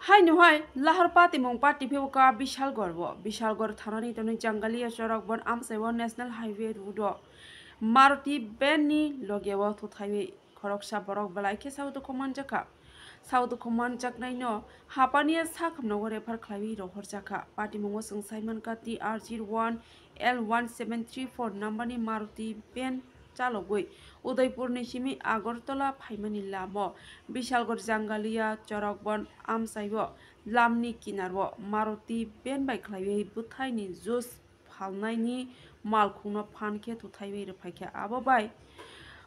हाय नुहाय लाहर पार्टी मुंग पार्टी फेवका विशालगढ़ थानानि तनि जंगालिया चौराक बन आमसाइव national highway route Maruti van नि लगेव थुथाइवे खरकसा बरक बलाइके साउद खमान जाकनाय न हापानिया साखमनाव रेफार खालाइवी रहर जाखा पार्टी मुंग संसाइमन का TR01 L1734 नम्बरनि मारुति बेन चालगै उदयपुर निसिमी आगरतला फाइमानि लामो विशालगढ़ जंगालिया चौराकबन आमसाइव लामनि किनारव मारुति बेन बाइख्लाइवे बुथाइनि जुस फालनायनि मालखौनो फानखे थुथाइवे रफाइखे आबोबाय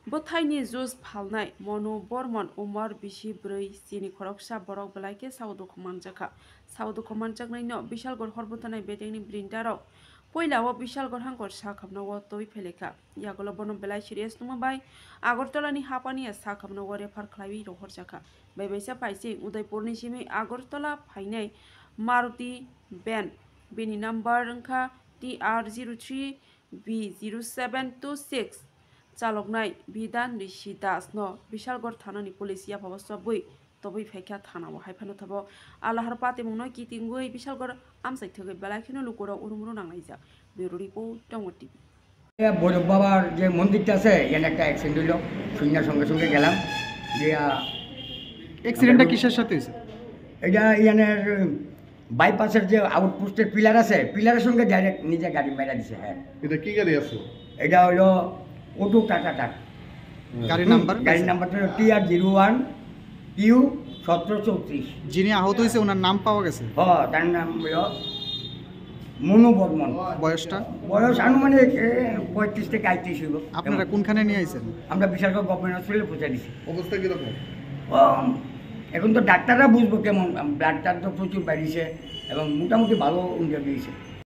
बुथाइनि जुस फालनाय मनु बर्मन उमर बिसि ब्रै सिनि खरकसा बरक बलाइके साउद खमान जाकनाय न विशालगढ़ हरबुथानाय बेटेंनि ब्रिन्डाराव पयलाव विशालगढ़ हांगर साखाबनाव तय फेलेखा यागल बन बेलाय सिरियास नुमाबाय आगरतलानि हापानिया साखाबनाव रेफार खालाइवी रहर जाखा बैबायसा पाइसे उदयपुरनि सिमी आगरतला फाइनाय मारुति बेन बेनि नम्बर अंखा TR03 B0726 चालकनाय बिदान ऋषि दास न विशालगढ़ थानानि पुलिस याफाव सबै तबै फैखा थानाव हाइफानो थाबो आलाहार पाते मुंनो कितिंगै विशालगढ़ आमसाइ थगै बेलाखिनो लुकुर उरुमुरु नांनाय जा ব্যুরো রিপোর্ট টঙ্গ টিভি ভৈরব বাবার যে মন্দিরটা আছে এখানে একটা অ্যাক্সিডেন্ট হইল শুনে সঙ্গে সঙ্গে গেলাম যে অ্যাক্সিডেন্টটা কিসের সাথে হয়েছে এটা ইয়ানের বাইপাসের যে আউটপোস্টের পিলার আছে পিলারের সঙ্গে ডাইরেক্ট নিজে গাড়ি মেরা দিছে। হ্যাঁ, এটা কি গাড়ি আছে? এটা হলো অটো টাটা টাক গাড়ির নাম্বারটা TR01 PU 1734। যিনি আহত হয়েছে ওনার নাম পাওয়া গেছে? হ্যাঁ, তার নাম হলো মনু বর্মন। বয়স আনুমানিক 35 থেকে 38 হইব। আপনারা কোনখানে নিয়ে আইছেন? আমরা বিশালগড় গভর্নমেন্ট হসপিটালে পৌঁছে দিছি। অবস্থা কিরকম? এখন তো ডাক্তাররা বুঝবো কেমন, ব্লাডটা তো প্রচুর বাড়িয়েছে এবং মোটামুটি ভালো ইনজারি হয়েছে।